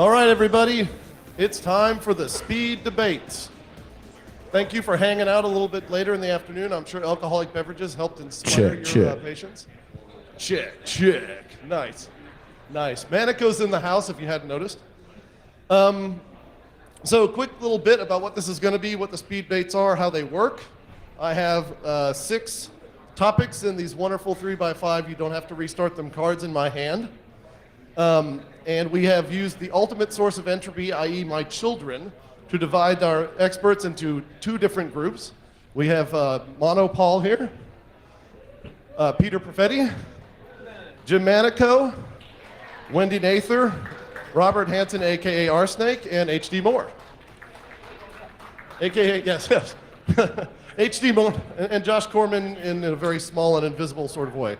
All right, everybody, it's time for the speed debates. Thank you for hanging out a little bit later in the afternoon. I'm sure alcoholic beverages helped inspire your patience. Check. Nice. Manico's in the house, if you hadn't noticed. So quick little bit about what this is going to be, what the speed debates are, how they work. I have 6 topics in these wonderful 3x5. You don't have to restart them cards in my hand. And we have used the ultimate source of entropy, i.e. my children, to divide our experts into 2 different groups. We have Mono Paul here, Peter Perfetti, Jim Manico, Wendy Nather, Robert Hansen, a.k.a. R-Snake, and H.D. Moore. A.k.a. yes. H.D. Moore and Josh Corman in a very small and invisible sort of way.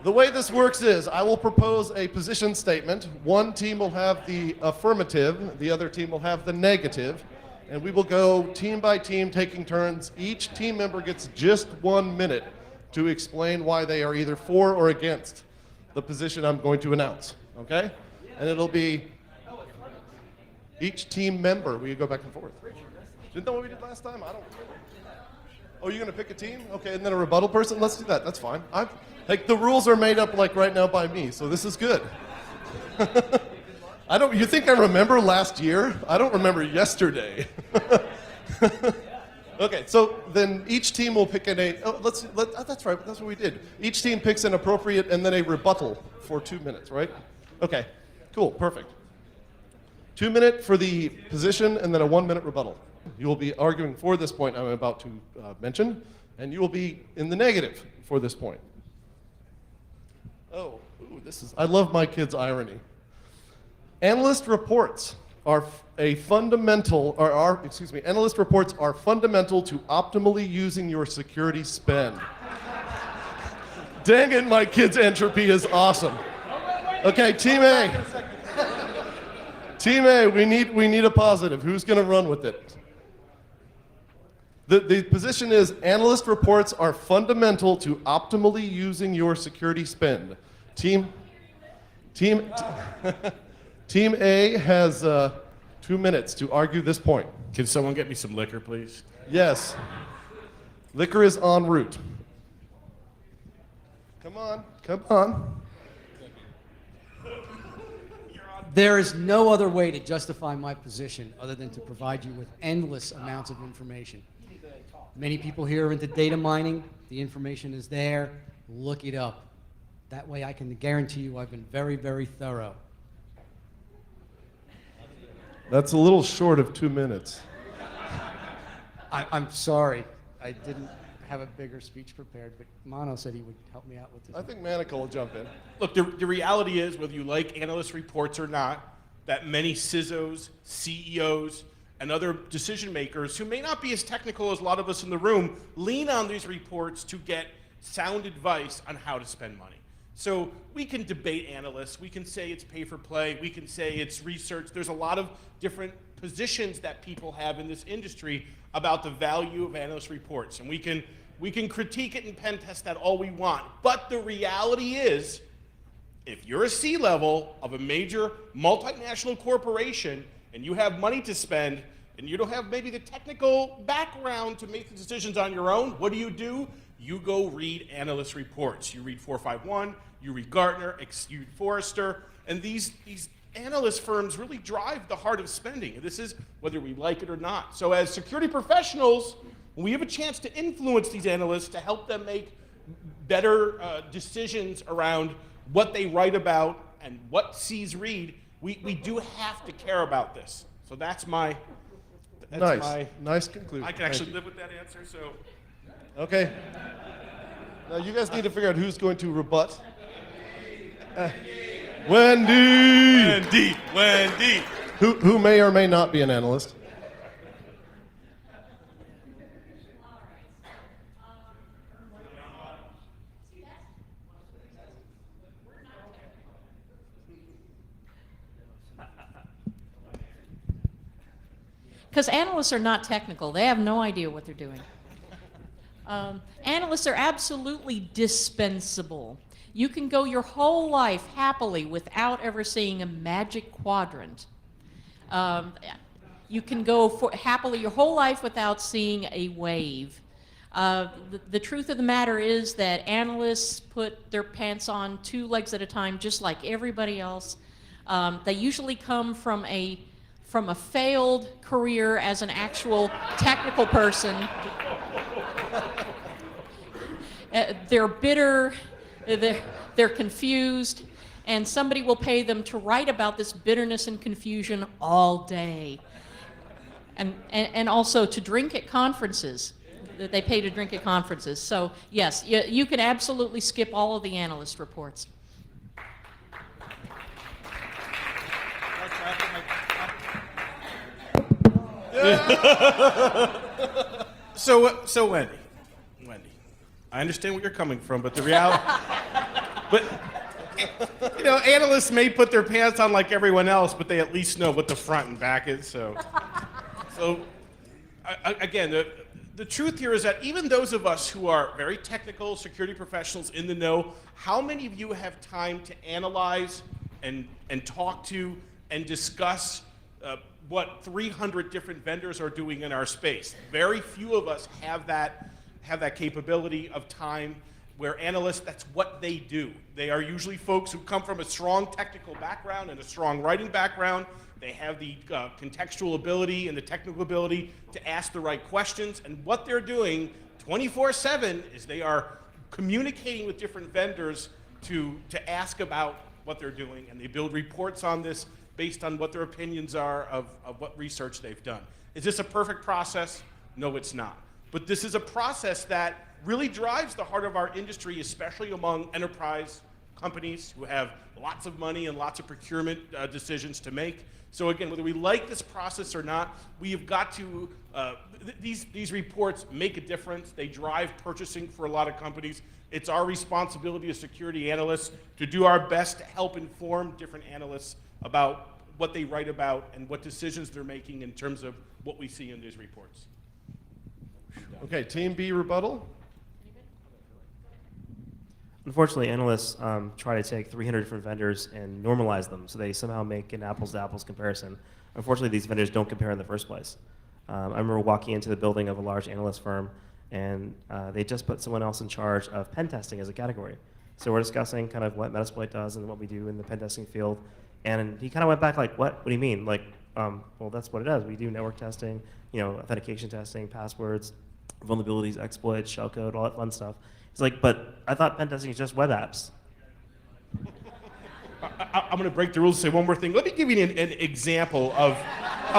The way this works is I will propose a position statement. One team will have the affirmative, the other team will have the negative, and we will go team by team taking turns. Each team member gets just 1 minute to explain why they are either for or against the position I'm going to announce, okay? And it'll be each team member. We go back and forth. Didn't know what we did last time? I don't remember. Oh, you're gonna pick a team? Okay, and then a rebuttal person? Let's do that, that's fine. Like, the rules are made up like right now by me, so this is good. You think I remember last year? I don't remember yesterday. Okay, so then each team will pick that's right, that's what we did. Each team picks an appropriate and then a rebuttal for 2 minutes, right? Okay, cool, perfect. 2 minute for the position and then a 1 minute rebuttal. You will be arguing for this point I'm about to mention, and you will be in the negative for this point. I love my kids' irony. Analyst reports are fundamental to optimally using your security spend. Dang it, my kids' entropy is awesome. Okay, team A. Team A, we need a positive. Who's gonna run with it? The position is analyst reports are fundamental to optimally using your security spend. Team A has 2 minutes to argue this point. Can someone get me some liquor, please? Yes. Liquor is en route. Come on. There is no other way to justify my position other than to provide you with endless amounts of information. Many people here are into data mining. The information is there. Look it up. That way I can guarantee you I've been very, very thorough. That's a little short of 2 minutes. I'm sorry. I didn't have a bigger speech prepared, but Mono said he would help me out with this. I think Manico will jump in. Look, the reality is, whether you like analyst reports or not, that many CISOs, CEOs, and other decision makers who may not be as technical as a lot of us in the room lean on these reports to get sound advice on how to spend money. So we can debate analysts, we can say it's pay for play, we can say it's research. There's a lot of different positions that people have in this industry about the value of analyst reports. And we can critique it and pen test that all we want. But the reality is, if you're a C-level of a major multinational corporation and you have money to spend and you don't have maybe the technical background to make the decisions on your own, what do? You go read analyst reports. You read 451, you read Gartner, you read Forrester, and these analyst firms really drive the heart of spending. This is whether we like it or not. So as security professionals, when we have a chance to influence these analysts to help them make better decisions around what they write about and what C's read, we do have to care about this. So that's my... Nice conclusion. I can actually live with that answer, so... Okay. Now you guys need to figure out who's going to rebut. Wendy! Who may or may not be an analyst. Because analysts are not technical. They have no idea what they're doing. Analysts are absolutely dispensable. You can go your whole life happily without ever seeing a magic quadrant. You can go happily your whole life without seeing a wave. The truth of the matter is that analysts put their pants on 2 legs at a time, just like everybody else. They usually come from a failed career as an actual technical person. They're bitter, they're confused, and somebody will pay them to write about this bitterness and confusion all day. And also to drink at conferences. They pay to drink at conferences. So yes, you can absolutely skip all of the analyst reports. So Wendy, I understand where you're coming from, but the reality, analysts may put their pants on like everyone else, but they at least know what the front and back is. So again, the truth here is that even those of us who are very technical security professionals in the know, how many of you have time to analyze and talk to and discuss what 300 different vendors are doing in our space? Very few of us have that capability of time, where analysts, that's what they do. They are usually folks who come from a strong technical background and a strong writing background. They have the contextual ability and the technical ability to ask the right questions. And what they're doing 24/7 is they are communicating with different vendors to ask about what they're doing. And they build reports on this based on what their opinions are of what research they've done. Is this a perfect process? No, it's not. But this is a process that really drives the heart of our industry, especially among enterprise companies who have lots of money and lots of procurement decisions to make. So again, whether we like this process or not, we have got to, these reports make a difference. They drive purchasing for a lot of companies. It's our responsibility as security analysts to do our best to help inform different analysts about what they write about and what decisions they're making in terms of what we see in these reports. Okay, Team B rebuttal. Unfortunately, analysts try to take 300 different vendors and normalize them, so they somehow make an apples-to-apples comparison. Unfortunately, these vendors don't compare in the first place. I remember walking into the building of a large analyst firm, and they just put someone else in charge of pen testing as a category. So we're discussing kind of what Metasploit does and what we do in the pen testing field, and he kind of went back like, what do you mean? Like, well, that's what it does. We do network testing, authentication testing, passwords, vulnerabilities, exploits, shellcode, all that fun stuff. It's like, but I thought pen testing is just web apps. I'm going to break the rules and say one more thing. Let me give you an example of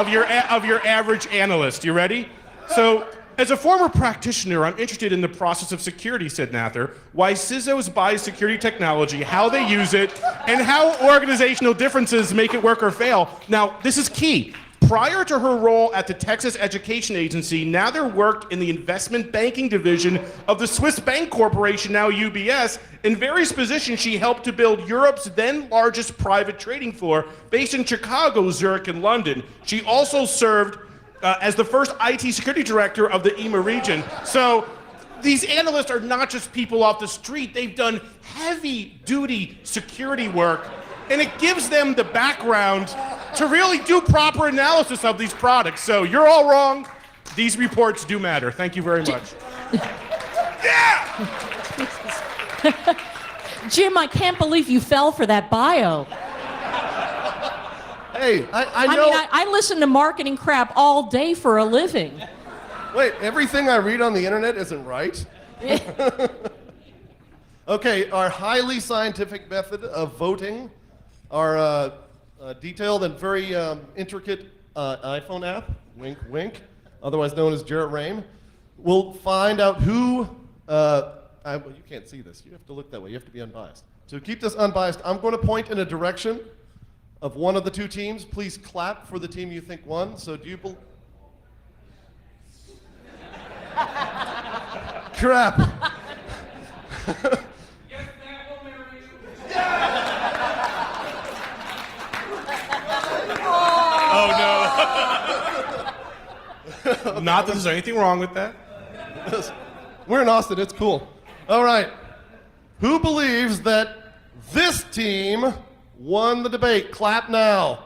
your average analyst. You ready? So, as a former practitioner, I'm interested in the process of security, said Nather. Why CISOs buy security technology, how they use it, and how organizational differences make it work or fail. Now, this is key. Prior to her role at the Texas Education Agency, Nather worked in the investment banking division of the Swiss Bank Corporation, now UBS. In various positions, she helped to build Europe's then largest private trading floor, based in Chicago, Zurich, and London. She also served as the first IT security director of the EMA region. So these analysts are not just people off the street. They've done heavy-duty security work, and it gives them the background to really do proper analysis of these products. So you're all wrong. These reports do matter. Thank you very much. Yeah! Jim, I can't believe you fell for that bio. Hey, I know. I listen to marketing crap all day for a living. Wait, everything I read on the internet isn't right? Okay, our highly scientific method of voting, our detailed and very intricate iPhone app, wink wink, otherwise known as Jarrett Rame, will find out who, well, you can't see this, you have to look that way, you have to be unbiased. To keep this unbiased, I'm going to point in a direction of one of the two teams. Please clap for the team you think won. So do you believe? Crap. Oh no. Not that there's anything wrong with that. We're in Austin, it's cool. All right. Who believes that this team won the debate? Clap now.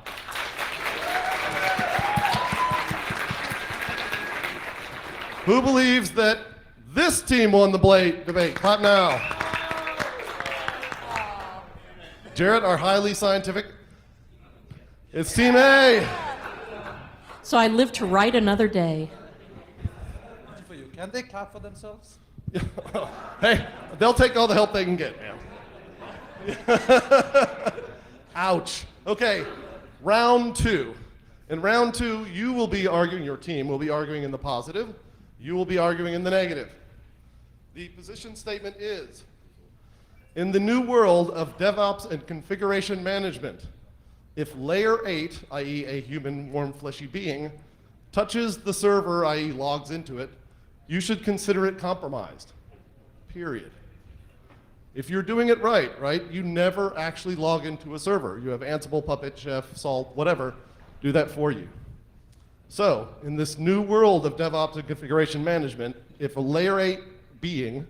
Who believes that this team won the debate? Clap now. Jarrett, our highly scientific. It's Team A. So I live to write another day. For you. Can they clap for themselves? Hey, they'll take all the help they can get, man. Ouch. Okay, round 2. In round 2, you will be arguing, your team will be arguing in the positive. You will be arguing in the negative. The position statement is, in the new world of DevOps and configuration management, if layer 8, i.e. a human, warm, fleshy being, touches the server, i.e. logs into it, you should consider it compromised, period. If you're doing it right, you never actually log into a server. You have Ansible, Puppet, Chef, Salt, whatever, do that for you. So, in this new world of DevOps and configuration management, if a layer 8 being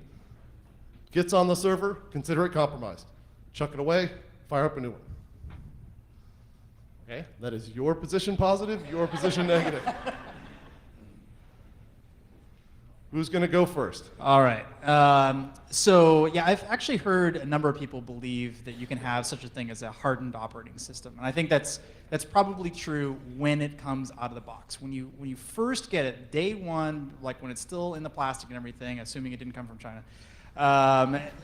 gets on the server, consider it compromised. Chuck it away, fire up a new one. Okay, that is your position positive, your position negative. Who's going to go first? All right. So yeah, I've actually heard a number of people believe that you can have such a thing as a hardened operating system, and I think that's probably true when it comes out of the box. When you first get it, day one, like when it's still in the plastic and everything, assuming it didn't come from China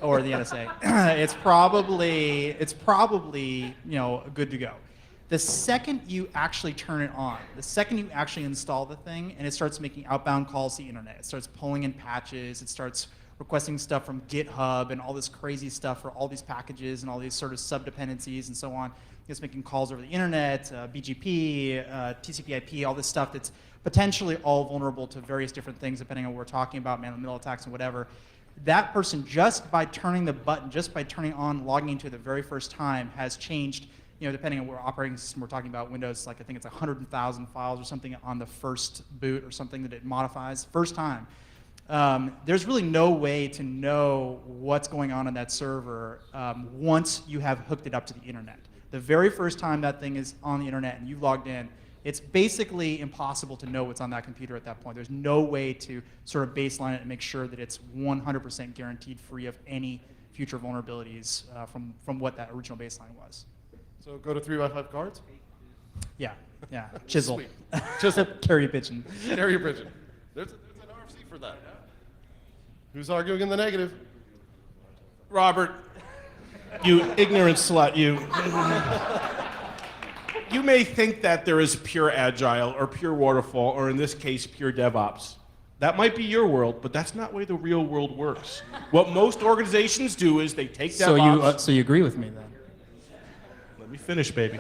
or the NSA, it's probably good to go. The second you actually turn it on, the second you actually install the thing and it starts making outbound calls to the internet, it starts pulling in patches, it starts requesting stuff from GitHub and all this crazy stuff for all these packages and all these sort of sub-dependencies and so on. It's making calls over the internet, BGP, TCP/IP, all this stuff that's potentially all vulnerable to various different things depending on what we're talking about, man-in-the-middle attacks and whatever. That person, just by turning the button, just by turning on, logging into it the very first time, has changed, depending on what operating system we're talking about, Windows, like I think it's 100,000 files or something on the first boot or something that it modifies, first time. There's really no way to know what's going on that server once you have hooked it up to the internet. The very first time that thing is on the internet and you've logged in, it's basically impossible to know what's on that computer at that point. There's no way to sort of baseline it and make sure that it's 100% guaranteed free of any future vulnerabilities from what that original baseline was. So go to 3x5 cards? Yeah. Chisel. Sweet. Chisel. Carry a pigeon. Carry your pigeon. There's an RFC for that. Who's arguing in the negative? Robert, you ignorant slut, you. You may think that there is pure agile or pure waterfall, or in this case, pure DevOps. That might be your world, but that's not the way the real world works. What most organizations do is they take DevOps. So you agree with me then? Let me finish, baby.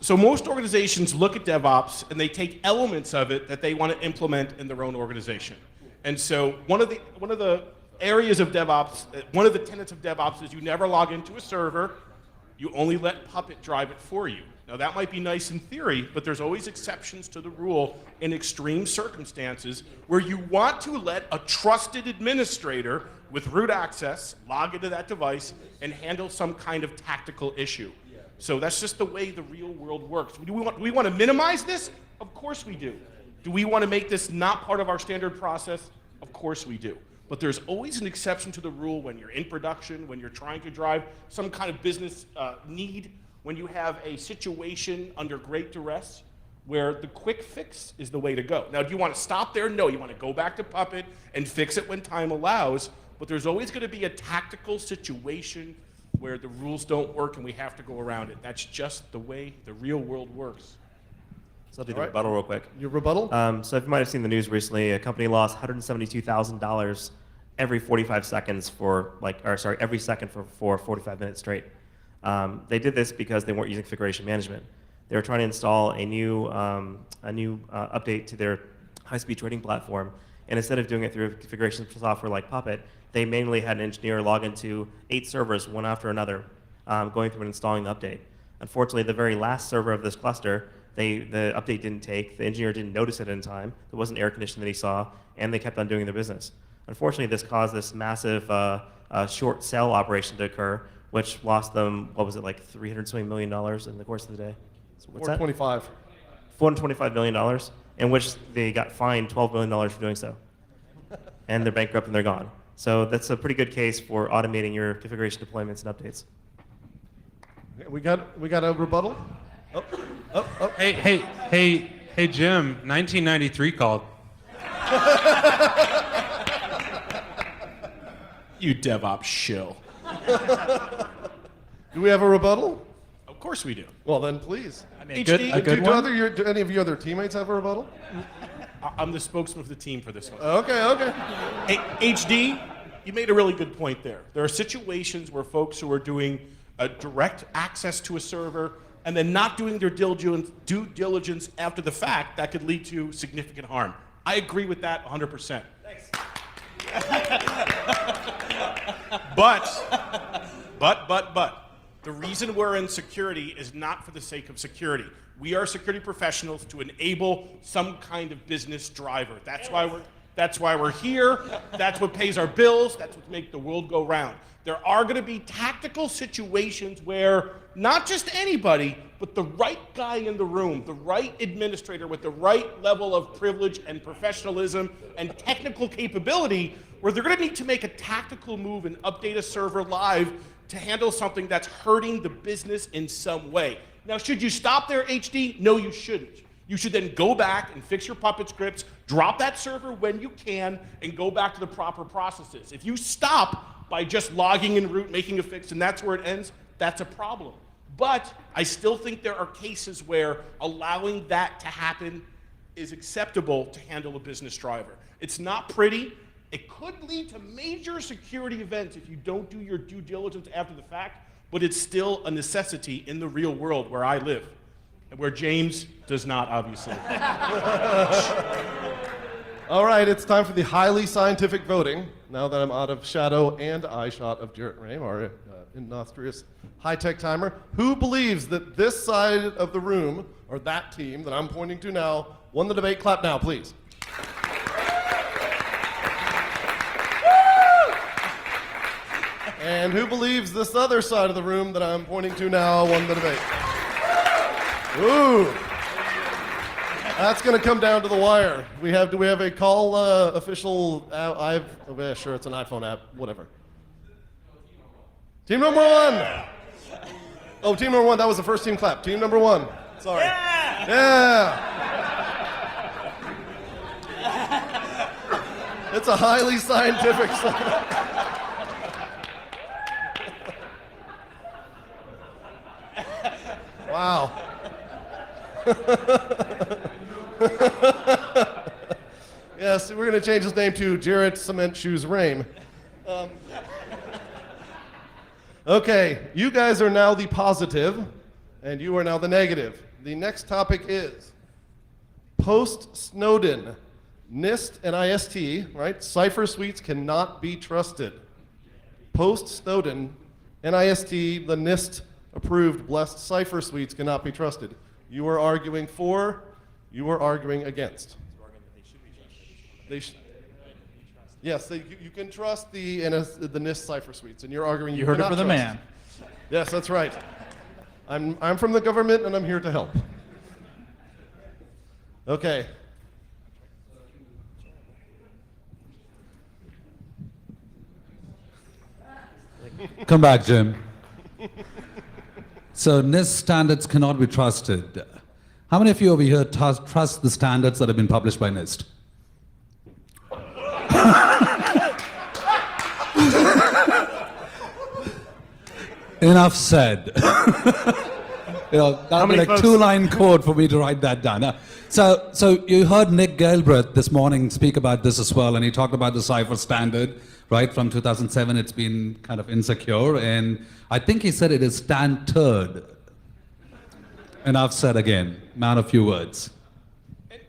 So most organizations look at DevOps and they take elements of it that they want to implement in their own organization. And so one of the areas of DevOps, one of the tenets of DevOps is you never log into a server. You only let Puppet drive it for you. Now that might be nice in theory, but there's always exceptions to the rule in extreme circumstances where you want to let a trusted administrator with root access log into that device and handle some kind of tactical issue. So that's just the way the real world works. Do we want to minimize this? Of course we do. Do we want to make this not part of our standard process? Of course we do. But there's always an exception to the rule when you're in production, when you're trying to drive some kind of business need, when you have a situation under great duress where the quick fix is the way to go. Now, do you want to stop there? No, you want to go back to Puppet and fix it when time allows, but there's always going to be a tactical situation where the rules don't work and we have to go around it. That's just the way the real world works. So I'll do the rebuttal real quick. Your rebuttal? So if you might have seen the news recently, a company lost $172,000 every 45 seconds every second for 45 minutes straight. They did this because they weren't using configuration management. They were trying to install a new update to their high-speed trading platform, and instead of doing it through configuration software like Puppet, they manually had an engineer log into 8 servers, one after another, going through and installing the update. Unfortunately, the very last server of this cluster, the update didn't take, the engineer didn't notice it in time, there wasn't air conditioning that he saw, and they kept on doing their business. Unfortunately, this caused this massive short sale operation to occur, which lost them, what was it, like $320 million in the course of the day? So what's that? 425. $425 million, in which they got fined $12 million for doing so. And they're bankrupt and they're gone. So that's a pretty good case for automating your configuration deployments and updates. We got a rebuttal? Hey, Jim, 1993 called. You DevOps shill. Do we have a rebuttal? Of course we do. Well, then please. I mean, HD, a good one. Do any of your other teammates have a rebuttal? I'm the spokesman of the team for this one. Okay. Hey, HD, you made a really good point there. There are situations where folks who are doing a direct access to a server and then not doing their due diligence after the fact, that could lead to significant harm. I agree with that 100%. Thanks. But, the reason we're in security is not for the sake of security. We are security professionals to enable some kind of business driver. That's why we're here. That's what pays our bills. That's what makes the world go round. There are going to be tactical situations where not just anybody, but the right guy in the room, the right administrator with the right level of privilege and professionalism and technical capability, where they're going to need to make a tactical move and update a server live to handle something that's hurting the business in some way. Now, should you stop there, HD? No, you shouldn't. You should then go back and fix your Puppet scripts, drop that server when you can, and go back to the proper processes. If you stop by just logging in root, making a fix, and that's where it ends, that's a problem. But I still think there are cases where allowing that to happen is acceptable to handle a business driver. It's not pretty. It could lead to major security events if you don't do your due diligence after the fact, but it's still a necessity in the real world where I live, and where James does not, obviously. All right, it's time for the highly scientific voting. Now that I'm out of shadow and eye shot of Jarrett Rame, our illustrious high-tech timer, who believes that this side of the room, or that team that I'm pointing to now, won the debate? Clap now, please. And who believes this other side of the room that I'm pointing to now won the debate? Ooh. That's going to come down to the wire. Do we have a call official? Sure, it's an iPhone app, whatever. Team number one. Oh, team number one, that was the first team clap. Team number one. Sorry. Yeah. It's a highly scientific. Wow. Yes, we're going to change his name to Jarrett Cement Shoes Rame. Okay, you guys are now the positive, and you are now the negative. The next topic is post-Snowden. NIST and IST, right? Cipher suites cannot be trusted. Post-Snowden, NIST, the NIST approved blessed cipher suites cannot be trusted. You are arguing for, you are arguing against. Yes, you can trust the NIST cipher suites, and you're arguing You heard it cannot from the trust. man. Yes, that's right. I'm from the government, and I'm here to help. Okay. Come back, Jim. So NIST standards cannot be trusted. How many of you over here trust the standards that have been published by NIST? Enough said. That'll be like folks? 2-line code for me to write that down. So you heard Nick Galbreath this morning speak about this as well, and he talked about the cipher standard, right? From 2007, it's been kind of insecure, and I think he said it is standard. Enough said again. Man of few words.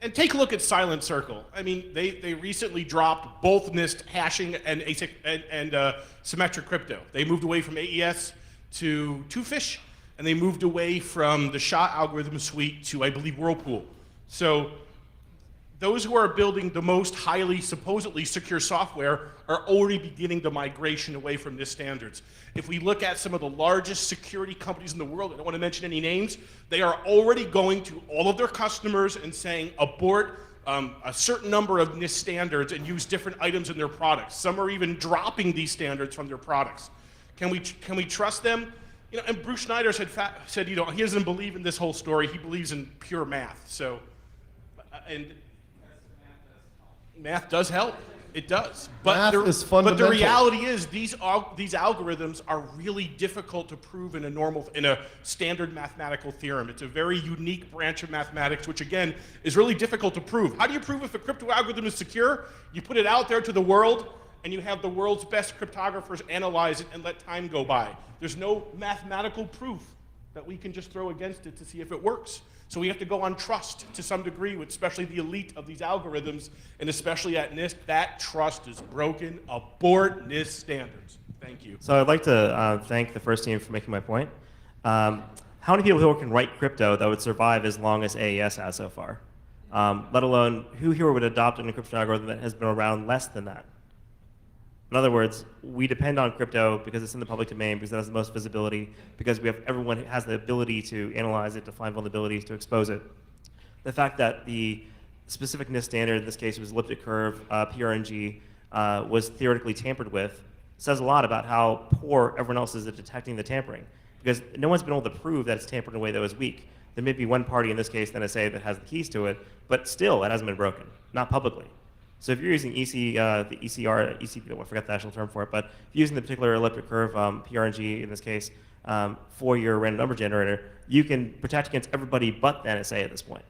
And take a look at Silent Circle. I mean, they recently dropped both NIST hashing and ASIC and symmetric crypto. They moved away from AES to Twofish, and they moved away from the SHA algorithm suite to, I believe, Whirlpool. So those who are building the most highly supposedly secure software are already beginning the migration away from NIST standards. If we look at some of the largest security companies in the world, I don't want to mention any names, they are already going to all of their customers and saying abort a certain number of NIST standards and use different items in their products. Some are even dropping these standards from their products. Can we trust them? You know, and Bruce Schneider said, you know, he doesn't believe in this whole story. He believes in pure math. So, and math does help. It does. Math is But fundamental. the reality is these algorithms are really difficult to prove in a standard mathematical theorem. It's a very unique branch of mathematics, which again is really difficult to prove. How do you prove if a crypto algorithm is secure? You put it out there to the world, and you have the world's best cryptographers analyze it and let time go by. There's no mathematical proof that we can just throw against it to see if it works. So we have to go on trust to some degree, with especially the elite of these algorithms, and especially at NIST. That trust is broken. Abort NIST standards. Thank you. So I'd like to thank the first team for making my point. How many people here can write crypto that would survive as long as AES has so far? Let alone, who here would adopt an encryption algorithm that has been around less than that? In other words, we depend on crypto because it's in the public domain, because it has the most visibility, because everyone has the ability to analyze it, to find vulnerabilities, to expose it. The fact that the specific NIST standard, in this case was elliptic curve, PRNG, was theoretically tampered with, says a lot about how poor everyone else is at detecting the tampering. Because no one's been able to prove that it's tampered in a way that was weak. There may be one party, in this case, the NSA, that has the keys to it, but still, it hasn't been broken, not publicly. So if you're using the ECR, I forgot the actual term for it, but if you're using the particular elliptic curve, PRNG in this case, for your random number generator, you can protect against everybody but the NSA at this point.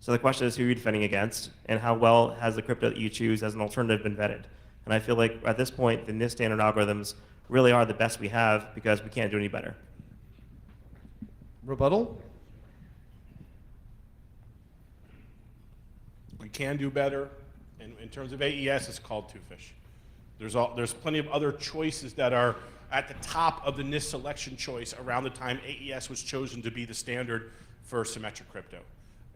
So the question is, who are you defending against, and how well has the crypto that you choose as an alternative been vetted? And I feel like at this point, the NIST standard algorithms really are the best we have because we can't do any better. Rebuttal? We can do better. And in terms of AES, it's called two fish. There's plenty of other choices that are at the top of the NIST selection choice around the time AES was chosen to be the standard for symmetric crypto.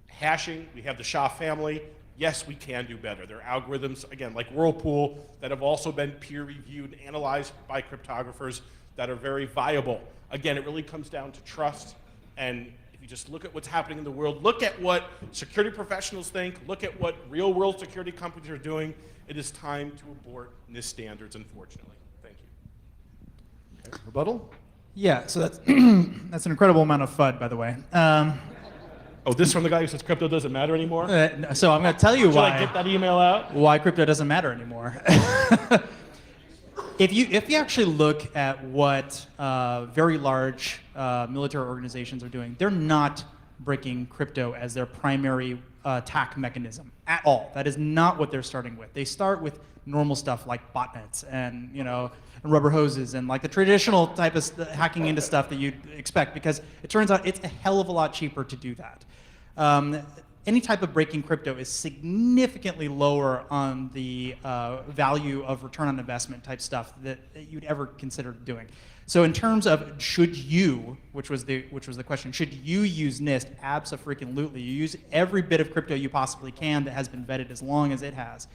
Hashing, we have the SHA family. Yes, we can do better. There are algorithms, again, like Whirlpool, that have also been peer-reviewed and analyzed by cryptographers that are very viable. Again, it really comes down to trust. And if you just look at what's happening in the world, look at what security professionals think, look at what real-world security companies are doing, it is time to abort NIST standards, unfortunately. Thank you. Okay. Rebuttal? Yeah, so that's that's an incredible amount of FUD, by the way. Oh, this from the guy who says crypto doesn't matter anymore? So I'm going to tell you Should I get that email out? why crypto doesn't matter anymore. If you actually look at what very large military organizations are doing, they're not breaking crypto as their primary attack mechanism at all. That is not what they're starting with. They start with normal stuff like botnets and and rubber hoses and like the traditional type of hacking into stuff that you'd expect, because it turns out it's a hell of a lot cheaper to do that. Any type of breaking crypto is significantly lower on the value of return on investment type stuff that you'd ever consider doing. So in terms of should you, which was the question, should you use NIST? Abso-freaking-lutely. You use every bit of crypto you possibly can that has been vetted as long as it has.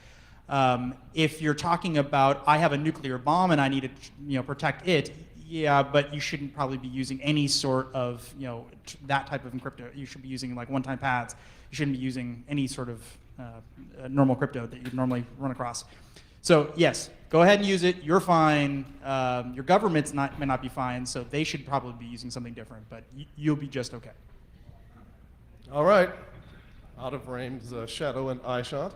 If you're talking about, I have a nuclear bomb and I need to protect it, yeah, but you shouldn't probably be using any sort of that type of encrypto. You should be using like one-time pads. You shouldn't be using any sort of normal crypto that you'd normally run across. So yes, go ahead and use it. You're fine. Your government's may not be fine, so they should probably be using something different, but you'll be just okay. All right. Out of Rame's shadow and eye shot.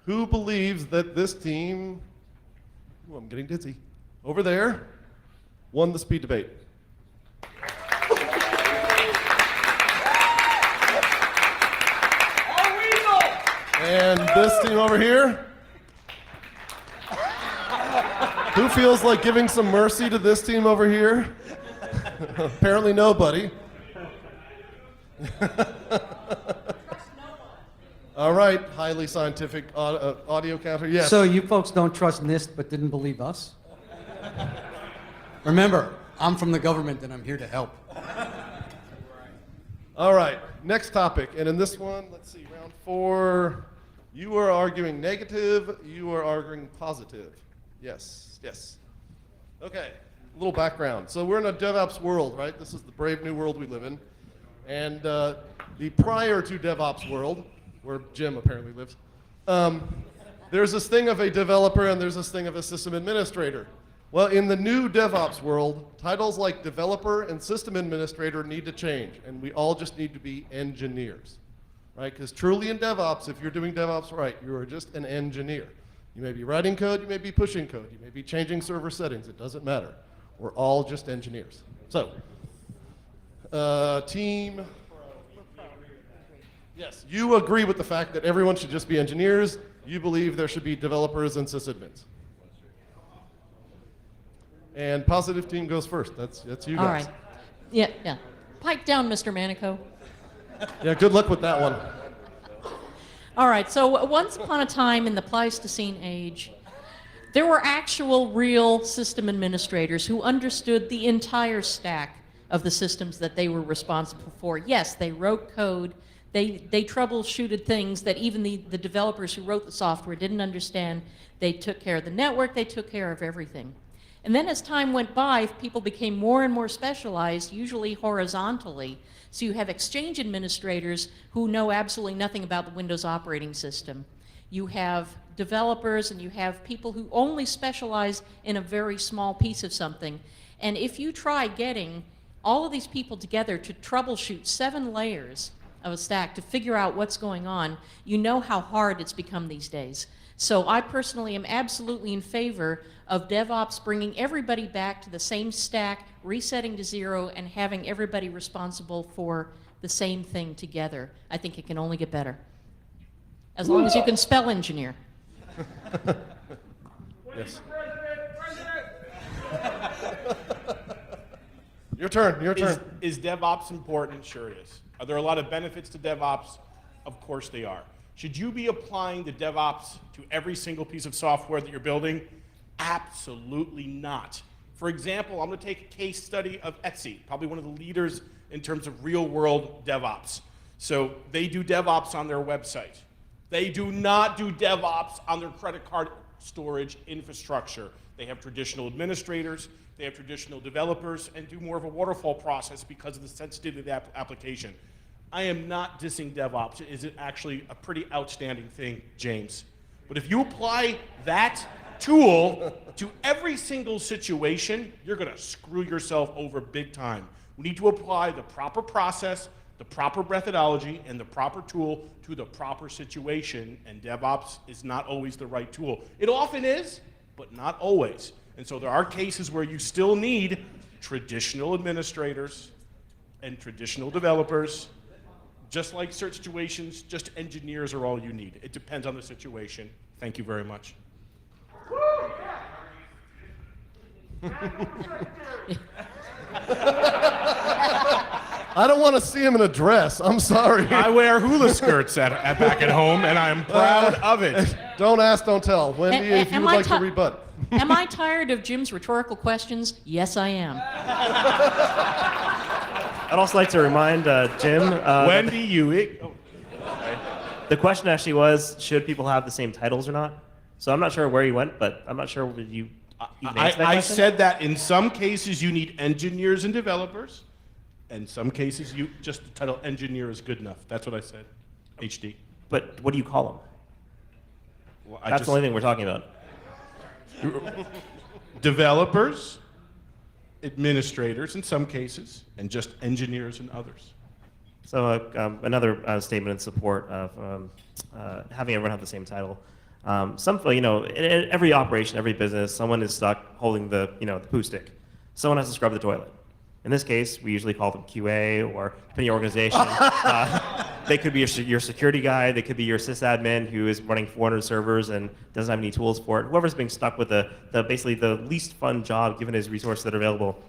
Who believes that this team, ooh, I'm getting dizzy, over there, won the speed debate? And this team over here? Who feels like giving some mercy to this team over here? Apparently nobody. All right, highly scientific audio counter, yes. So you folks don't trust NIST but didn't believe us? Remember, I'm from the government and I'm here to help. All right, next topic. And in this one, let's see, round 4, you are arguing negative, you are arguing positive. Yes, yes. Okay, a little background. So we're in a DevOps world, right? This is the brave new world we live in. And the prior to DevOps world, where Jim apparently lives, there's this thing of a developer and there's this thing of a system administrator. Well, in the new DevOps world, titles like developer and system administrator need to change, and we all just need to be engineers, right? Because truly in DevOps, if you're doing DevOps right, you are just an engineer. You may be writing code, you may be pushing code, you may be changing server settings, it doesn't matter. We're all just engineers. So, team, yes, you agree with the fact that everyone should just be engineers. You believe there should be developers and sysadmins. And positive team goes first. That's you guys. All right. Yeah, yeah. Pipe down, Mr. Manico. Yeah, good luck with that one. All right, so once upon a time in the Pleistocene age, there were actual real system administrators who understood the entire stack of the systems that they were responsible for. Yes, they wrote code. They troubleshooted things that even the developers who wrote the software didn't understand. They took care of the network. They took care of everything. And then as time went by, people became more and more specialized, usually horizontally. So you have Exchange administrators who know absolutely nothing about the Windows operating system. You have developers and you have people who only specialize in a very small piece of something. And if you try getting all of these people together to troubleshoot 7 layers of a stack to figure out what's going on, you know how hard it's become these days. So I personally am absolutely in favor of DevOps bringing everybody back to the same stack, resetting to 0, and having everybody responsible for the same thing together. I think it can only get better. As long as you can spell engineer. Yes. Your turn, your turn. Is DevOps important? Sure it is. Are there a lot of benefits to DevOps? Of course they are. Should you be applying the DevOps to every single piece of software that you're building? Absolutely not. For example, I'm going to take a case study of Etsy, probably one of the leaders in terms of real-world DevOps. So they do DevOps on their website. They do not do DevOps on their credit card storage infrastructure. They have traditional administrators, they have traditional developers, and do more of a waterfall process because of the sensitivity of the application. I am not dissing DevOps. It is actually a pretty outstanding thing, James. But if you apply that tool to every single situation, you're going to screw yourself over big time. We need to apply the proper process, the proper methodology, and the proper tool to the proper situation, and DevOps is not always the right tool. It often is, but not always. And so there are cases where you still need traditional administrators and traditional developers. Just like certain situations, just engineers are all you need. It depends on the situation. Thank you very much. I don't want to see him in a dress. I'm sorry. I wear hula skirts back at home, and I'm proud of it. Don't ask, don't tell. Wendy, if you would like to rebut. Am I tired of Jim's rhetorical questions? Yes, I am. I'd also like to remind Jim. Wendy, The question actually was, should people have the same titles or not? So I'm not sure where you went, but I'm not sure whether you even answered that I question. said that in some cases you need engineers and developers. In some cases, just the title engineer is good enough. That's what I said. HD. But what do you call them? Well, That's the only thing we're talking about. Developers, administrators in some cases, and just engineers in others. So another statement in support of having everyone have the same title. In every operation, every business, someone is stuck holding the poo stick. Someone has to scrub the toilet. In this case, we usually call them QA, or depending on your organization, they could be your security guy, they could be your sysadmin who is running 400 servers and doesn't have any tools for it. Whoever's being stuck with basically the least fun job given his resources that are available.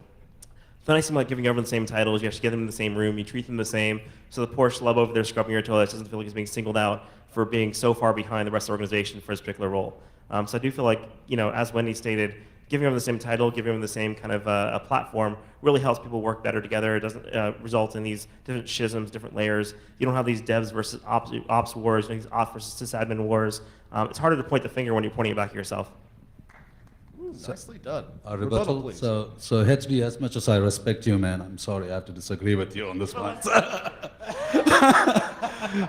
The nice thing about giving everyone the same titles, you actually get them in the same room, you treat them the same, so the poor schlub over there scrubbing your toilets doesn't feel like he's being singled out for being so far behind the rest of the organization for his particular role. So I do feel like, as Wendy stated, giving them the same title, giving them the same kind of a platform really helps people work better together. It doesn't result in these different schisms, different layers. You don't have these devs versus ops wars, these ops versus sysadmin wars. It's harder to point the finger when you're pointing it back at yourself. Ooh, nicely done. Rebuttal, please. so HD, as much as I respect you, man, I'm sorry I have to disagree with you on this one.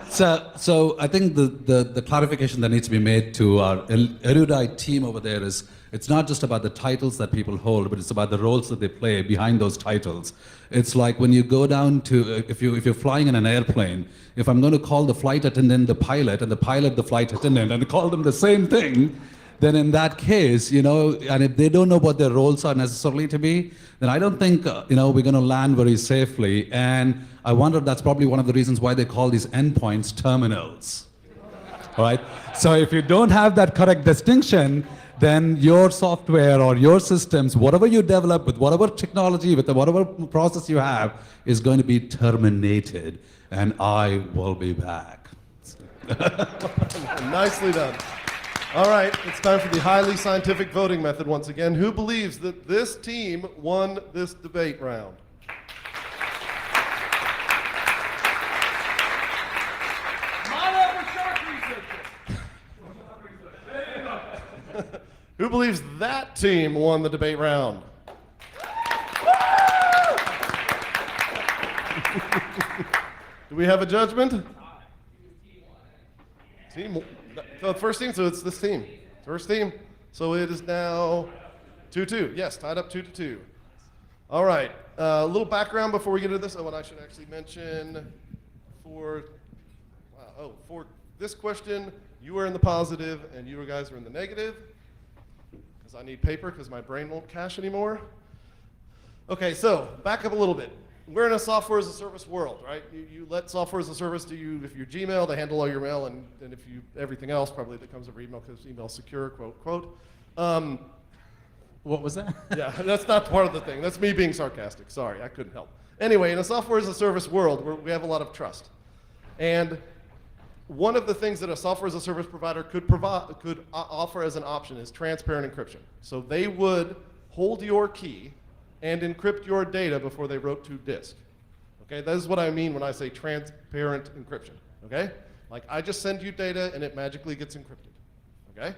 So I think the clarification that needs to be made to our erudite team over there is it's not just about the titles that people hold, but it's about the roles that they play behind those titles. It's like when you go down to, if you're flying in an airplane, if I'm going to call the flight attendant the pilot and the pilot the flight attendant and call them the same thing, then in that case, and if they don't know what their roles are necessarily to be, then I don't think, we're going to land very safely. And I wonder if that's probably one of the reasons why they call these endpoints terminals. All right? So if you don't have that correct distinction, then your software or your systems, whatever you develop with whatever technology, with whatever process you have, is going to be terminated. And I will be back. Nicely done. All right, it's time for the highly scientific voting method once again. Who believes that this team won this debate round? Who believes that team won the debate round? Do we have a judgment? Team. So the first team, so it's this team. First team. So it is now 2-2. Yes, tied up 2-2. All right. A little background before we get into this. Oh, what I should actually mention for this question, you are in the positive and you guys are in the negative. Because I need paper because my brain won't cache anymore. Okay, so back up a little bit. We're in a software as a service world, right? You let software as a service to you. If you're Gmail, they handle all your mail, and if you everything else probably that comes over email because email's secure, quote, quote. What was that? Yeah, that's not part of the thing. That's me being sarcastic. Sorry, I couldn't help. Anyway, in a software as a service world, we have a lot of trust. And one of the things that a software as a service provider could offer as an option is transparent encryption. So they would hold your key and encrypt your data before they wrote to disk. Okay, that is what I mean when I say transparent encryption. Okay, like I just send you data and it magically gets encrypted. Okay,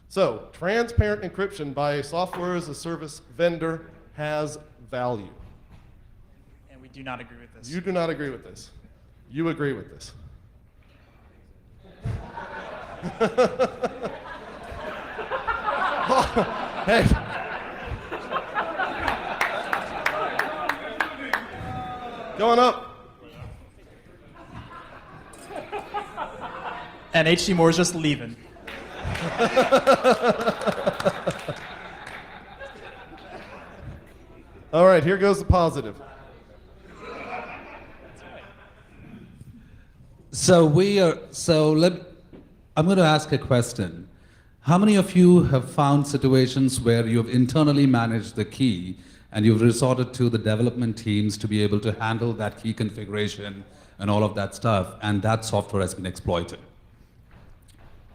so transparent encryption by a software as a service vendor has value. And we do not agree with this. You do not agree with this. You agree with this. Oh, hey. Going up. And H.D. Moore's just leaving. All right, here goes the positive. I'm going to ask a question. How many of you have found situations where you've internally managed the key and you've resorted to the development teams to be able to handle that key configuration and all of that stuff, and that software has been exploited?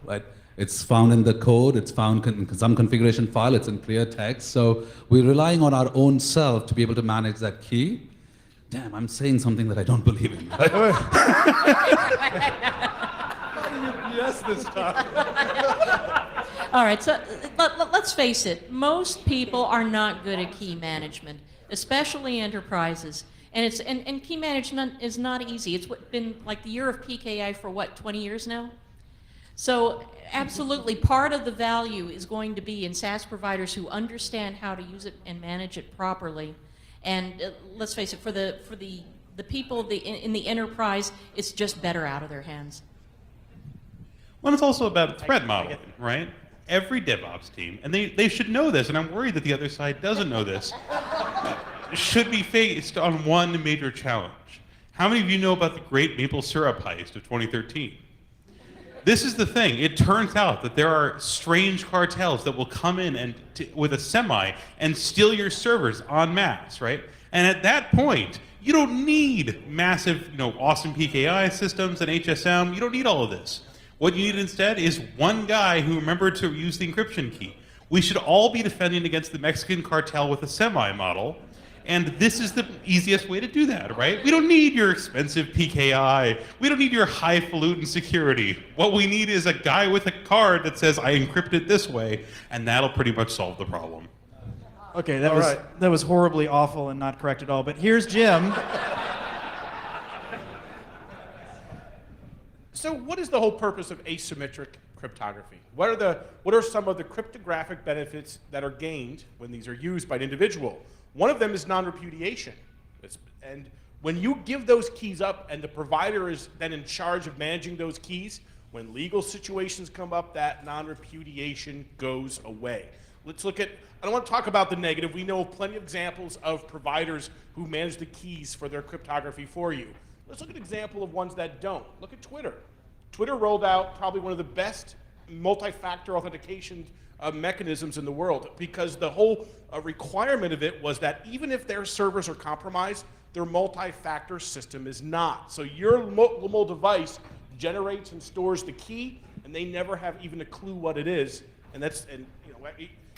Right? It's found in the code, it's found in some configuration file, it's in clear text. So we're relying on our own self to be able to manage that key. Damn, I'm saying something that I don't believe in. Right? Yes, this time. All right, so let's face it. Most people are not good at key management, especially enterprises. And key management is not easy. It's been like the year of PKI for 20 years now? So absolutely, part of the value is going to be in SaaS providers who understand how to use it and manage it properly. And let's face it, for the people in the enterprise, it's just better out of their hands. Well, it's also about threat modeling, right? Every DevOps team, and they should know this, and I'm worried that the other side doesn't know this, should be faced on one major challenge. How many of you know about the great maple syrup heist of 2013? This is the thing. It turns out that there are strange cartels that will come in and with a semi and steal your servers en masse, right? And at that point, you don't need massive, awesome PKI systems and HSM. You don't need all of this. What you need instead is one guy who remembered to use the encryption key, We should all be defending against the Mexican cartel with a semi model. And this is the easiest way to do that, right? We don't need your expensive PKI. We don't need your highfalutin security. What we need is a guy with a card that says, I encrypt it this way, and that'll pretty much solve the problem. Okay, All right. that was horribly awful and not correct at all. But here's Jim. So what is the whole purpose of asymmetric cryptography? What are some of the cryptographic benefits that are gained when these are used by an individual? One of them is non-repudiation. And when you give those keys up and the provider is then in charge of managing those keys, when legal situations come up, that non-repudiation goes away. Let's look at, I don't want to talk about the negative. We know plenty of examples of providers who manage the keys for their cryptography for you. Let's look at an example of ones that don't. Look at Twitter. Twitter rolled out probably one of the best multi-factor authentication mechanisms in the world, because the whole requirement of it was that even if their servers are compromised, their multi-factor system is not. So your mobile device generates and stores the key, and they never have even a clue what it is. And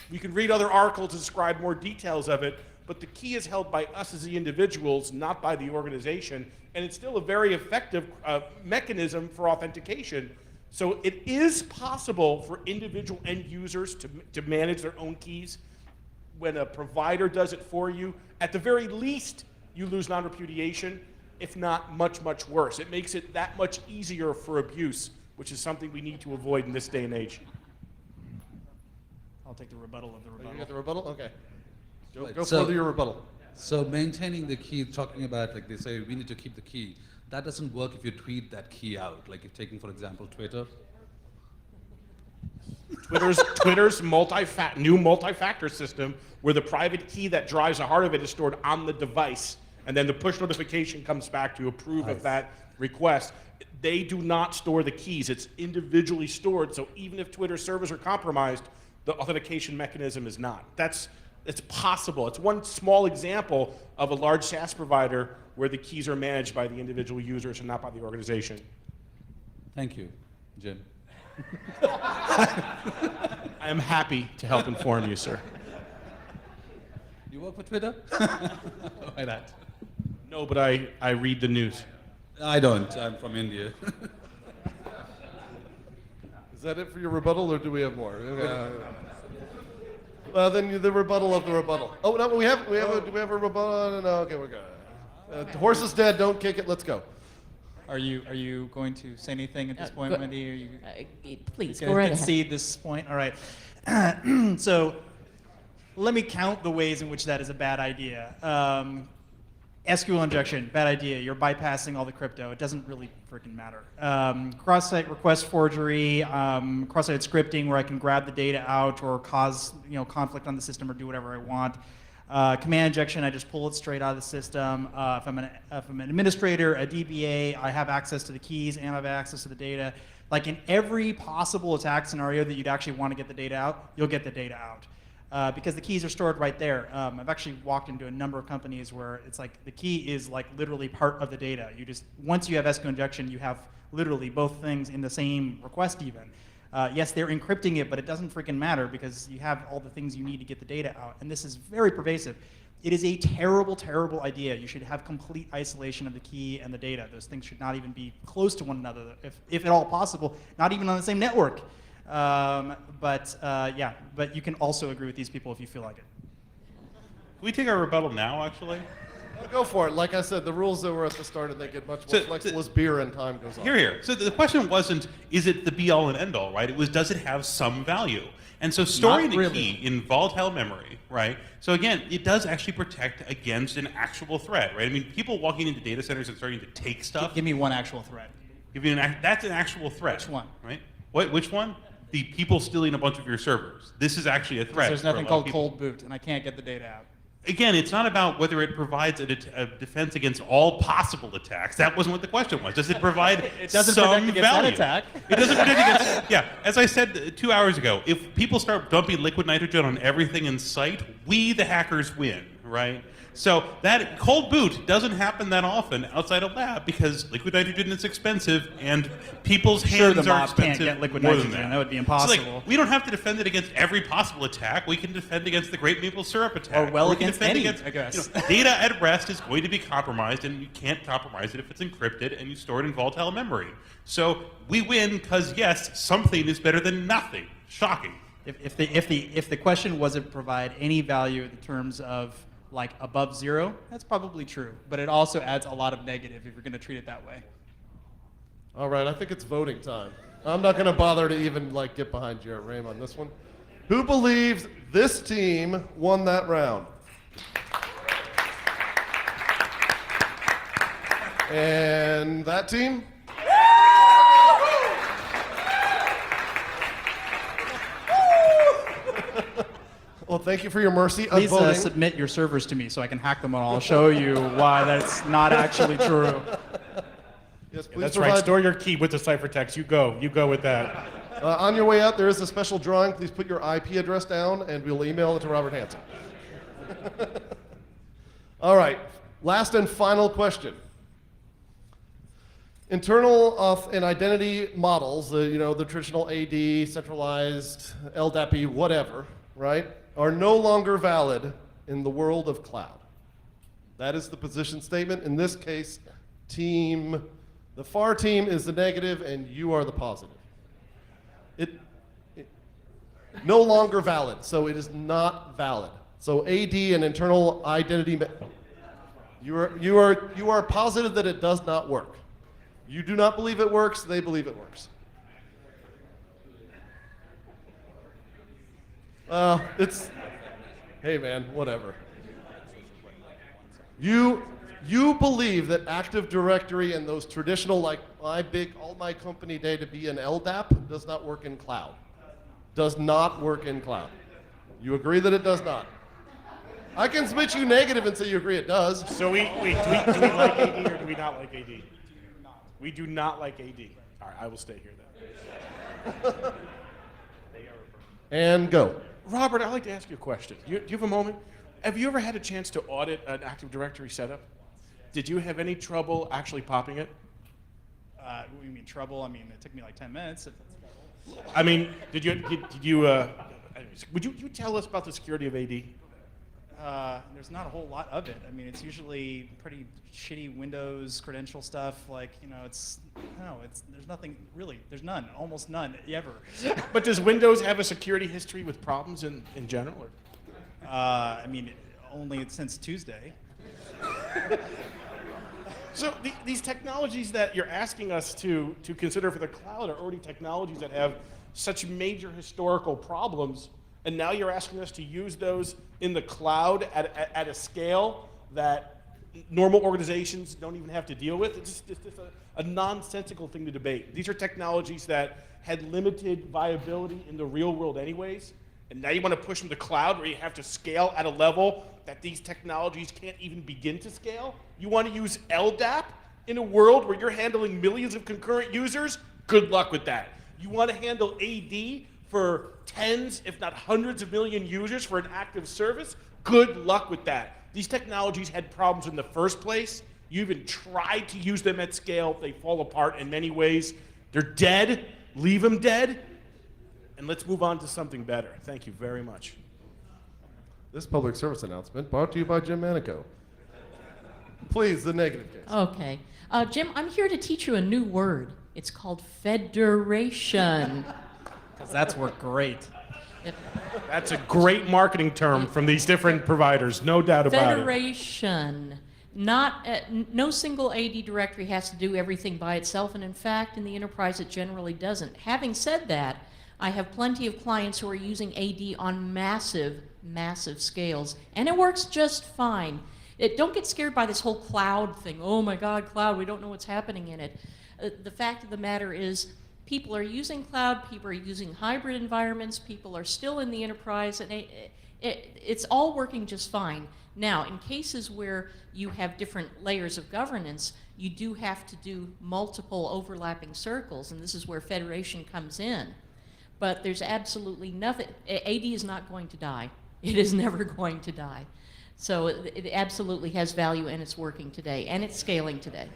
you can read other articles to describe more details of it, but the key is held by us as the individuals, not by the organization, and it's still a very effective mechanism for authentication. So it is possible for individual end users to manage their own keys. When a provider does it for you, at the very least, you lose non-repudiation, if not much, much worse. It makes it that much easier for abuse, which is something we need to avoid in this day and age. I'll take the rebuttal of the You rebuttal. got the rebuttal? Okay. Right, Go so- further your rebuttal. So maintaining the key, talking about, like they say, we need to keep the key. That doesn't work if you tweet that key out. Like if taking, for example, Twitter. Twitter's new multi-factor system, where the private key that drives the heart of it is stored on the device, and then the push notification comes back to approve of that request. They do not store the keys. It's individually stored, so even if Twitter servers are compromised, the authentication mechanism is not. It's possible. It's one small example of a large SaaS provider where the keys are managed by the individual users and not by the organization. Thank you, Jim. I am happy to help inform you, sir. You work for Twitter? Why not? No, but I read the news. I don't. I'm from India. Is that it for your rebuttal, or do we have more? Well, then the rebuttal of the rebuttal. Oh no, do we have a rebuttal? No, okay, we're good. The horse is dead. Don't kick it. Let's go. Are you going to say anything at this point, Wendy? Are you Please, going go to right ahead. concede this point? All right. So let me count the ways in which that is a bad idea. SQL injection, bad idea. You're bypassing all the crypto. It doesn't really freaking matter. Cross-site request forgery, cross-site scripting where I can grab the data out or cause conflict on the system or do whatever I want. Command injection, I just pull it straight out of the system. If I'm an administrator, a DBA, I have access to the keys and I have access to the data. Like in every possible attack scenario that you'd actually want to get the data out, you'll get the data out. Because the keys are stored right there. I've actually walked into a number of companies where it's like the key is like literally part of the data. Once you have SQL injection, you have literally both things in the same request even. Yes, they're encrypting it, but it doesn't freaking matter because you have all the things you need to get the data out. And this is very pervasive. It is a terrible, terrible idea. You should have complete isolation of the key and the data. Those things should not even be close to one another, if at all possible, not even on the same network. But you can also agree with these people if you feel like it. Can we take our rebuttal now, actually? Go for it. Like I said, the rules that were at the start, and they get much more flexible as beer and time goes on. Here. So the question wasn't, is it the be-all and end-all, right? It was, does it have some value? And so storing Not the really. key in volatile memory, right? So again, it does actually protect against an actual threat, right? I mean, people walking into data centers and starting to take stuff. Give me one actual threat. That's an actual threat. Which one? Right? Which one? The people stealing a bunch of your servers. This is actually a threat. There's for a nothing lot of called people. cold boot, and I can't get the data out. Again, it's not about whether it provides a defense against all possible attacks. That wasn't what the question was. Does it provide It doesn't some protect against that value? attack. It doesn't protect against. Yeah, as I said 2 hours ago, if people start dumping liquid nitrogen on everything in sight, we, the hackers, win. right? So that cold boot doesn't happen that often outside a lab because liquid nitrogen is expensive and people's Sure, hands the are mob can't expensive get liquid more nitrogen. than that. That would be So, impossible. like, we don't have to defend it against every possible attack. We can defend against the great maple syrup attack. Or well we can against defend any, against, I guess. data at rest is going to be compromised, and you can't compromise it if it's encrypted and you store it in volatile memory. So we win because, yes, something is better than nothing. Shocking. If the question wasn't provide any value in terms of like above zero, that's probably true. But it also adds a lot of negative if you're going to treat it that way. All right, I think it's voting time. I'm not going to bother to even like get behind Jarrett Rame on this one. Who believes this team won that round? And that team? Well, thank you for your mercy of Please voting. submit your servers to me so I can hack them and I'll show you why that's not actually true. Yes, please That's provide. right. Store your key with the ciphertext. You go. You go with that. On your way out, there is a special drawing. Please put your IP address down, and we'll email it to Robert Hansen. All right, last and final question. Internal auth and identity models, the traditional AD, centralized, LDAP, whatever, right, are no longer valid in the world of cloud. That is the position statement. In this case, the FAR team is the negative, and you are the positive. It no longer valid, so it is not valid. So AD and internal identity, you are positive that it does not work. You do not believe it works, they believe it works. Hey man, whatever. You believe that Active Directory and those traditional, like all my company data be an LDAP does not work in cloud. Does not work in cloud. You agree that it does not? I can submit you negative and say you agree it does. So do we like AD or do we not like AD? We do not like AD. All right, I will stay here then. And go. Robert, I'd like to ask you a question. Do you have a moment? Have you ever had a chance to audit an Active Directory setup? Did you have any trouble actually popping it? You mean trouble? I mean, it took me like 10 minutes. If that's trouble. I mean, would you tell us about the security of AD? There's not a whole lot of it. I mean, it's usually pretty shitty Windows credential stuff. Like, there's nothing really. There's none, almost none, ever. But does Windows have a security history with problems in general? Or? I mean, only since Tuesday. So these technologies that you're asking us to consider for the cloud are already technologies that have such major historical problems, and now you're asking us to use those in the cloud at a scale that normal organizations don't even have to deal with. It's just a nonsensical thing to debate. These are technologies that had limited viability in the real world anyways, and now you want to push them to cloud where you have to scale at a level that these technologies can't even begin to scale? You want to use LDAP in a world where you're handling millions of concurrent users? Good luck with that. You want to handle AD for tens, if not hundreds of million users for an active service? Good luck with that. These technologies had problems in the first place. You even tried to use them at scale. They fall apart in many ways. They're dead. Leave them dead. And let's move on to something better. Thank you very much. This public service announcement brought to you by Jim Manico. Please, the negative case. Okay. Jim, I'm here to teach you a new word. It's called federation. Because that's worked great. That's a great marketing term from these different providers, no doubt about it. Federation. No single AD directory has to do everything by itself, and in fact, in the enterprise, it generally doesn't. Having said that, I have plenty of clients who are using AD on massive scales, and it works just fine. Don't get scared by this whole cloud thing. Oh my God, cloud, we don't know what's happening in it. The fact of the matter is, people are using cloud, people are using hybrid environments, people are still in the enterprise, and it's all working just fine. Now, in cases where you have different layers of governance, you do have to do multiple overlapping circles, and this is where federation comes in. But there's absolutely nothing. AD is not going to die. It is never going to die. So it absolutely has value, and it's working today, and it's scaling today.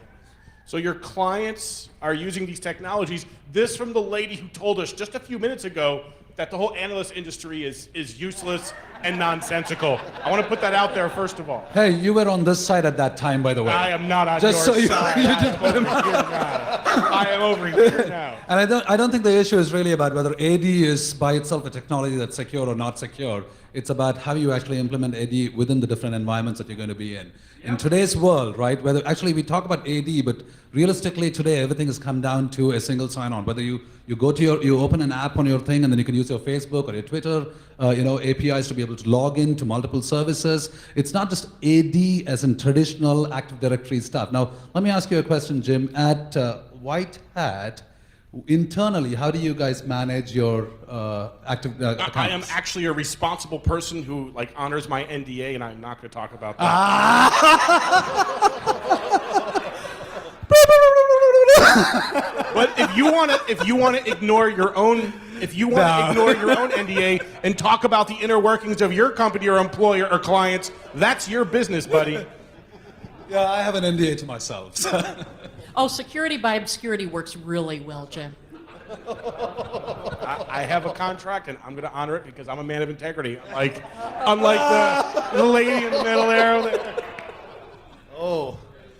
So your clients are using these technologies. This from the lady who told us just a few minutes ago that the whole analyst industry is useless and nonsensical. I want to put that out there first of all. Hey, you were on this side at that time, by the way. I am not on Just your so you- side. you I am over here now. I am over here now. And I don't think the issue is really about whether AD is by itself a technology that's secure or not secure. It's about how you actually implement AD within the different environments that you're going to be in. In today's world, right, whether actually we talk about AD, but realistically today everything has come down to a single sign-on. Whether you go to you open an app on your thing and then you can use your Facebook or your Twitter, APIs to be able to log into multiple services. It's not just AD as in traditional Active Directory stuff. Now, let me ask you a question, Jim. At White Hat, internally, how do you guys manage your active accounts? I am actually a responsible person who honors my NDA, and I'm not going to talk about that. But if you want to ignore your own NDA and talk about the inner workings of your company or employer or clients, that's your business, buddy. Yeah, I have an NDA to myself. So. Oh, security by obscurity works really well, Jim. I have a contract, and I'm going to honor it because I'm a man of integrity. Unlike the lady in the middle there. Oh.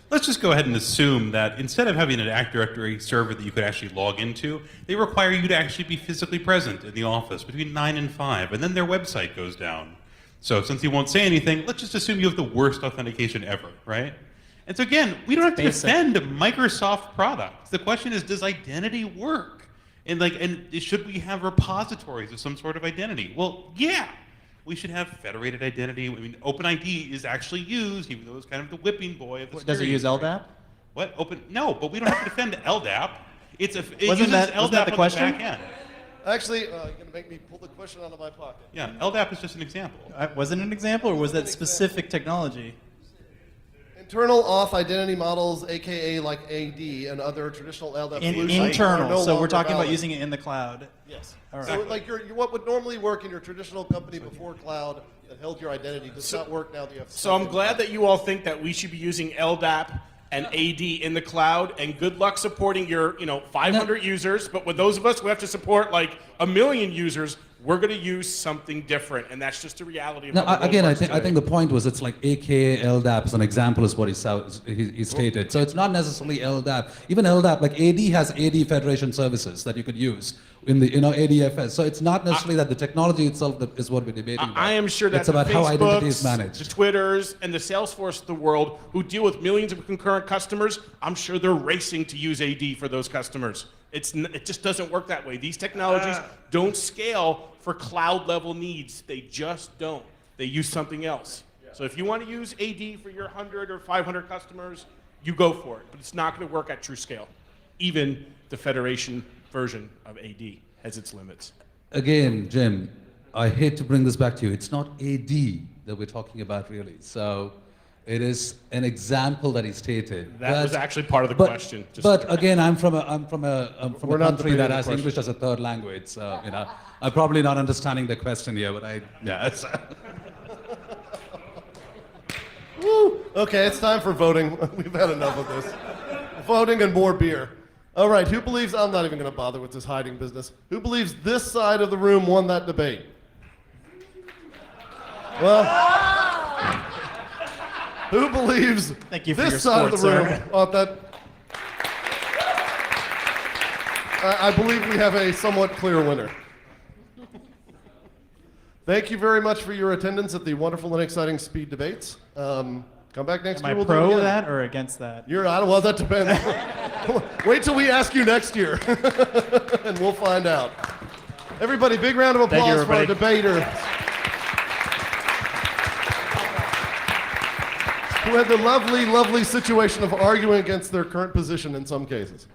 Let's just go ahead and assume that instead of having an Active Directory server that you could actually log into, they require you to actually be physically present in the office between 9 and 5, and then their website goes down. So since you won't say anything, let's just assume you have the worst authentication ever, right? And so again, we don't have to defend Microsoft products. The question is, does identity work? And should we have repositories of some sort of identity? Well, yeah. We should have federated identity. I mean, OpenID is actually used, even though it's kind of the whipping boy of the Does it use LDAP? What? No, but we don't have to defend LDAP. It Wasn't uses that LDAP the on question? the back end. Actually, you're going to make me pull the question out of my pocket. Yeah, LDAP is just an example. Was it an example, or was that specific technology? Internal auth identity models, aka like AD and other traditional LDAP solutions, are Internal. no So we're longer talking about valid. using it in the cloud. Yes. All right. So what would normally work in your traditional company before cloud that held your identity does not work now that you have. So I'm glad that you all think that we should be using LDAP and AD in the cloud, and good luck supporting your 500 users. But with those of us who have to support 1 million users, we're going to use something different, and that's just the reality of No, how the world again, I works think today. the point was it's like AKA LDAP as an example is what he stated. So it's not necessarily LDAP. Even LDAP, like AD has AD Federation services that you could use in the ADFS. So it's not necessarily that the technology itself that is what we're debating about. I am sure that it's about the how identity is Facebooks, managed. the Twitters, and the Salesforce of the world who deal with millions of concurrent customers, I'm sure they're racing to use AD for those customers. It just doesn't work that way. These technologies don't scale for cloud level needs. They just don't. They use something else. So if you want to use AD for your 100 or 500 customers, you go for it. But it's not going to work at true scale. Even the Federation version of AD has its limits. Again, Jim, I hate to bring this back to you. It's not AD that we're talking about really. So it is an example that he stated. That was actually part of the but, question. But again, I'm from a We're not country that debating the has question. English as a third language. So I'm probably not understanding the question here, but it's, Woo! Okay, it's time for voting. We've had enough of this. Voting and more beer. All right, who believes, I'm not even going to bother with this hiding business. Who believes this side of the room won that debate? Well, who believes Thank you for this your side of the support, room sir. thought that? I believe we have a somewhat clear winner. Thank you very much for your attendance at the wonderful and exciting speed debates. Come back next Am year. I We'll do it pro again. that or against that? You're out. Well, that depends. Wait till we ask you next year, and we'll find out. Everybody, big round of Thank you, applause for our everybody. debater, who had the lovely, lovely situation of arguing against their current position in some cases.